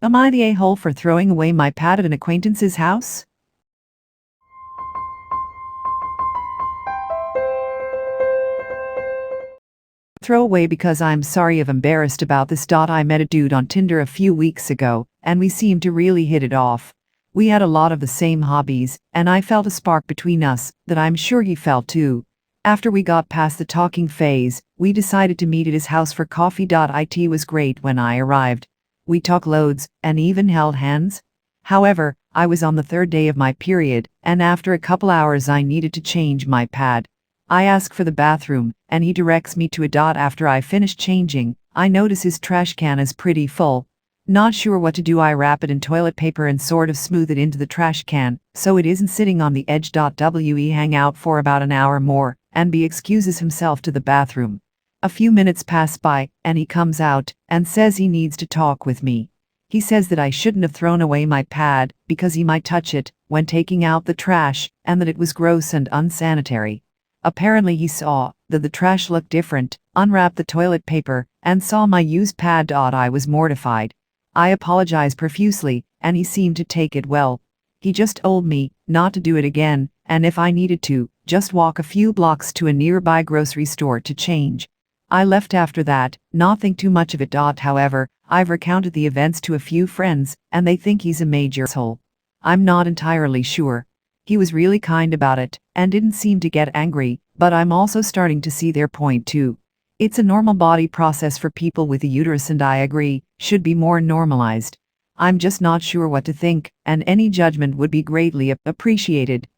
Am I the a-hole for throwing away my pad at an acquaintance's house? Throw away because I'm sorry if embarrassed about this. I met a dude on Tinder a few weeks ago, and we seemed to really hit it off. We had a lot of the same hobbies, and I felt a spark between us that I'm sure he felt too. After we got past the talking phase, we decided to meet at his house for coffee. It was great when I arrived. We talked loads, and even held hands. However, I was on the third day of my period, and after a couple hours I needed to change my pad. I ask for the bathroom, and he directs me to a. After I finish changing, I notice his trash can is pretty full. Not sure what to do, I wrap it in toilet paper and sort of smooth it into the trash can, so it isn't sitting on the edge. We hang out for about an hour more, and B excuses himself to the bathroom. A few minutes pass by, and he comes out, and says he needs to talk with me. He says that I shouldn't have thrown away my pad, because he might touch it when taking out the trash, and that it was gross and unsanitary. Apparently he saw that the trash looked different, unwrapped the toilet paper, and saw my used pad. I was mortified. I apologized profusely, and he seemed to take it well. He just told me not to do it again, and if I needed to, just walk a few blocks to a nearby grocery store to change. I left after that, not think too much of it. However, I've recounted the events to a few friends, and they think he's a major asshole. I'm not entirely sure. He was really kind about it, and didn't seem to get angry, but I'm also starting to see their point too. It's a normal body process for people with a uterus, and I agree, should be more normalized. I'm just not sure what to think, and any judgment would be greatly appreciated.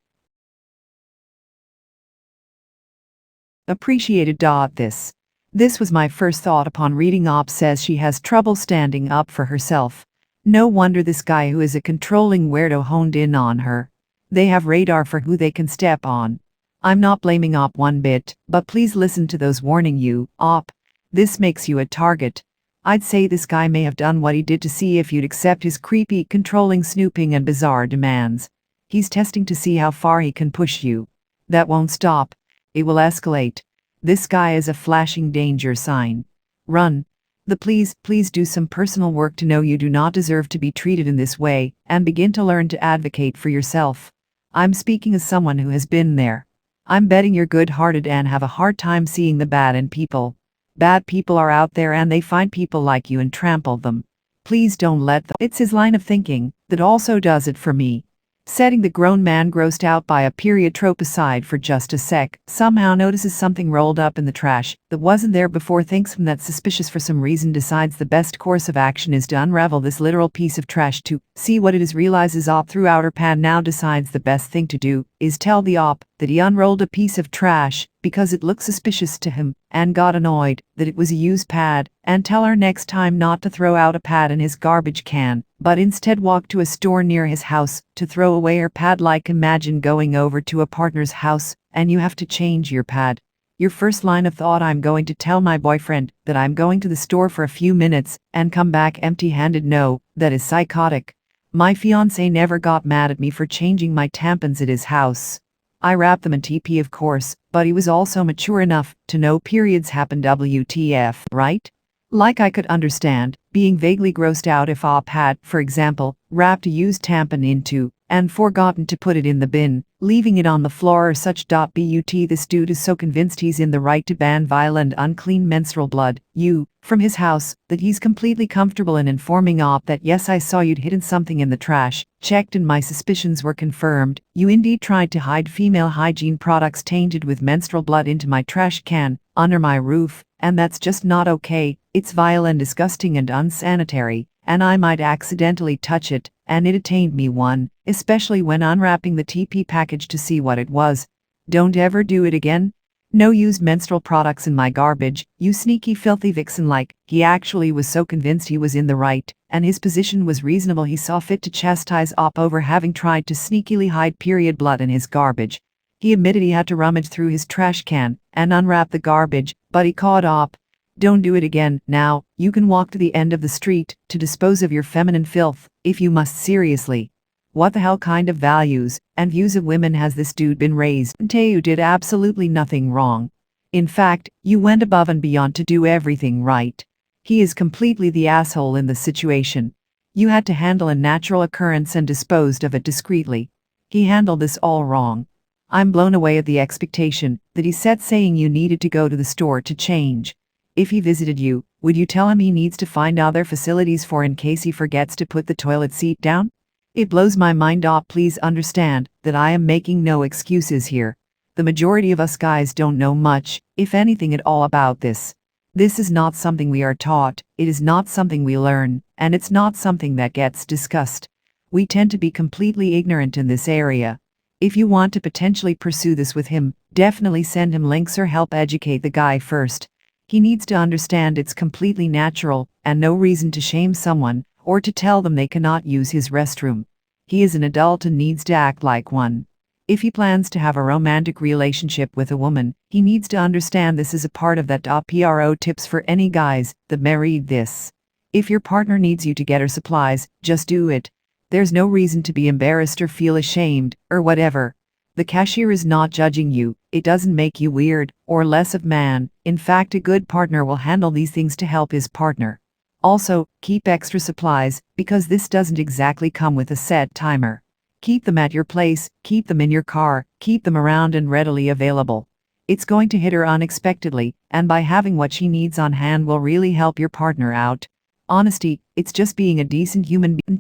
This was my first thought upon reading. Says she has trouble standing up for herself. No wonder this guy who is a controlling weirdo honed in on her. They have radar for who they can step on. I'm not blaming one bit, but please listen to those warning you, this makes you a target. I'd say this guy may have done what he did to see if you'd accept his creepy, controlling snooping and bizarre demands. He's testing to see how far he can push you. That won't stop. It will escalate. This guy is a flashing danger sign. Run. Please do some personal work to know you do not deserve to be treated in this way, and begin to learn to advocate for yourself. I'm speaking as someone who has been there. I'm betting you're good-hearted and have a hard time seeing the bad in people. Bad people are out there and they find people like you and trample them. Please don't let them. It's his line of thinking that also does it for me. Setting the grown man grossed out by a period trope aside for just a sec, somehow notices something rolled up in the trash that wasn't there before, thinks that's suspicious for some reason, decides the best course of action is to unravel this literal piece of trash to see what it is, realizes throughout her pad, now decides the best thing to do is tell the that he unrolled a piece of trash because it looked suspicious to him, and got annoyed that it was a used pad, and tell her next time not to throw out a pad in his garbage can, but instead walk to a store near his house to throw away her pad. Like, imagine going over to a partner's house and you have to change your pad. Your first line of thought, I'm going to tell my boyfriend that I'm going to the store for a few minutes and come back empty-handed. No, that is psychotic. My fiancé never got mad at me for changing my tampons at his house. I wrapped them in TP, of course, but he was also mature enough to know periods happen. WTF, right? Like, I could understand being vaguely grossed out if had, for example, wrapped a used tampon into and forgotten to put it in the bin, leaving it on the floor or such. But this dude is so convinced he's in the right to ban vile and unclean menstrual blood from his house that he's completely comfortable in informing that yes, I saw you'd hidden something in the trash, checked, and my suspicions were confirmed. You indeed tried to hide female hygiene products tainted with menstrual blood into my trash can under my roof, and that's just not okay. It's vile and disgusting and unsanitary, and I might accidentally touch it, and it attained me one, especially when unwrapping the TP package to see what it was. Don't ever do it again. No used menstrual products in my garbage, you sneaky filthy vixen. Like, he actually was so convinced he was in the right, and his position was reasonable, he saw fit to chastise over having tried to sneakily hide period blood in his garbage. He admitted he had to rummage through his trash can and unwrap the garbage, but he caught Don't do it again. Now, you can walk to the end of the street to dispose of your feminine filth, if you must. Seriously. What the hell kind of values and views of women has this dude been raised? You did absolutely nothing wrong. In fact, you went above and beyond to do everything right. He is completely the asshole in the situation. You had to handle a natural occurrence and disposed of it discreetly. He handled this all wrong. I'm blown away at the expectation that he set saying you needed to go to the store to change. If he visited you, would you tell him he needs to find other facilities for in case he forgets to put the toilet seat down? It blows my mind. Please understand that I am making no excuses here. The majority of us guys don't know much, if anything at all, about this. This is not something we are taught, it is not something we learn, and it's not something that gets discussed. We tend to be completely ignorant in this area. If you want to potentially pursue this with him, definitely send him links or help educate the guy first. He needs to understand it's completely natural, and no reason to shame someone, or to tell them they cannot use his restroom. He is an adult and needs to act like one. If he plans to have a romantic relationship with a woman, he needs to understand this is a part of that. Pro tips for any guys that may read this. If your partner needs you to get her supplies, just do it. There's no reason to be embarrassed or feel ashamed, or whatever. The cashier is not judging you, it doesn't make you weird, or less of man. In fact, a good partner will handle these things to help his partner. Also, keep extra supplies, because this doesn't exactly come with a set timer. Keep them at your place, keep them in your car, keep them around and readily available. It's going to hit her unexpectedly, and by having what she needs on hand will really help your partner out. Honesty, it's just being a decent human being.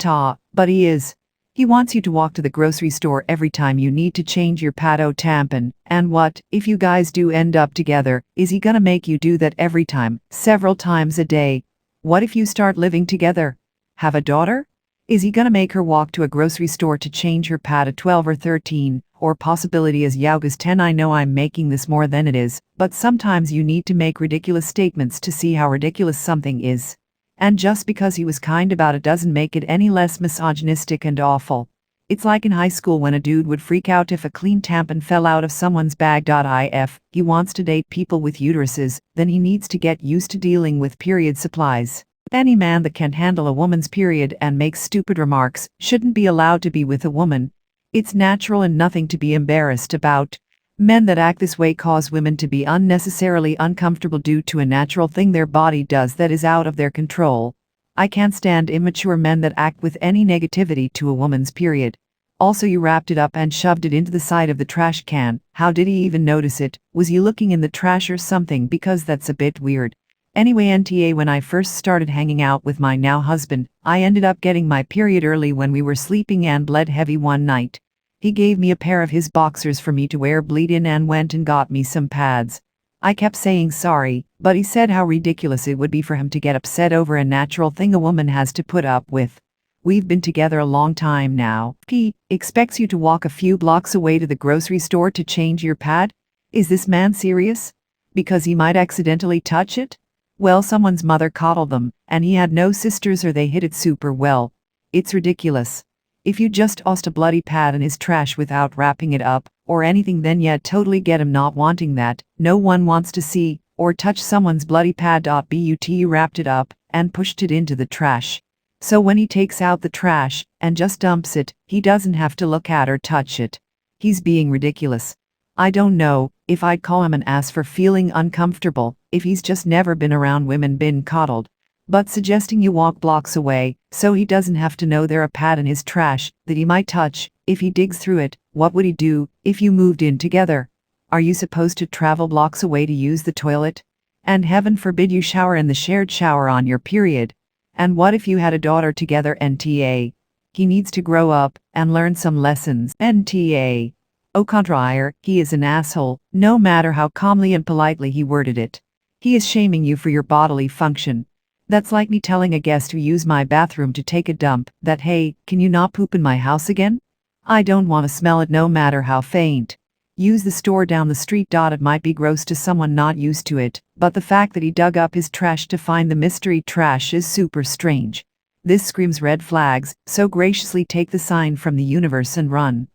But he is. He wants you to walk to the grocery store every time you need to change your pado tampon, and what, if you guys do end up together, is he gonna make you do that every time, several times a day? What if you start living together? Have a daughter? Is he gonna make her walk to a grocery store to change her pad at 12 or 13, or possibility as young as 10? I know I'm making this more than it is, but sometimes you need to make ridiculous statements to see how ridiculous something is. And just because he was kind about it doesn't make it any less misogynistic and awful. It's like in high school when a dude would freak out if a clean tampon fell out of someone's bag. If he wants to date people with uteruses, then he needs to get used to dealing with period supplies. Any man that can't handle a woman's period and makes stupid remarks shouldn't be allowed to be with a woman. It's natural and nothing to be embarrassed about. Men that act this way cause women to be unnecessarily uncomfortable due to a natural thing their body does that is out of their control. I can't stand immature men that act with any negativity to a woman's period. Also, you wrapped it up and shoved it into the side of the trash can. How did he even notice it? Was he looking in the trash or something? Because that's a bit weird. Anyway, when I first started hanging out with my now husband, I ended up getting my period early when we were sleeping and bled heavy one night. He gave me a pair of his boxers for me to wear bleed in and went and got me some pads. I kept saying sorry, but he said how ridiculous it would be for him to get upset over a natural thing a woman has to put up with. We've been together a long time now. He expects you to walk a few blocks away to the grocery store to change your pad? Is this man serious? Because he might accidentally touch it? Well, someone's mother coddled them, and he had no sisters or they hid it super well. It's ridiculous. If you just tossed a bloody pad in his trash without wrapping it up, or anything, then yeah, totally get him not wanting that. No one wants to see or touch someone's bloody pad. But you wrapped it up and pushed it into the trash. So when he takes out the trash and just dumps it, he doesn't have to look at or touch it. He's being ridiculous. I don't know if I'd call him an ass for feeling uncomfortable if he's just never been around women, been coddled. But suggesting you walk blocks away so he doesn't have to know there's a pad in his trash that he might touch if he digs through it. What would he do if you moved in together? Are you supposed to travel blocks away to use the toilet? And heaven forbid you shower in the shared shower on your period. And what if you had a daughter together? NTA. He needs to grow up and learn some lessons. NTA. Au contraire, he is an asshole, no matter how calmly and politely he worded it. He is shaming you for your bodily function. That's like me telling a guest who used my bathroom to take a dump that, hey, can you not poop in my house again? I don't want to smell it no matter how faint. Use the store down the street. It might be gross to someone not used to it, but the fact that he dug up his trash to find the mystery trash is super strange. This screams red flags, so graciously take the sign from the universe and run.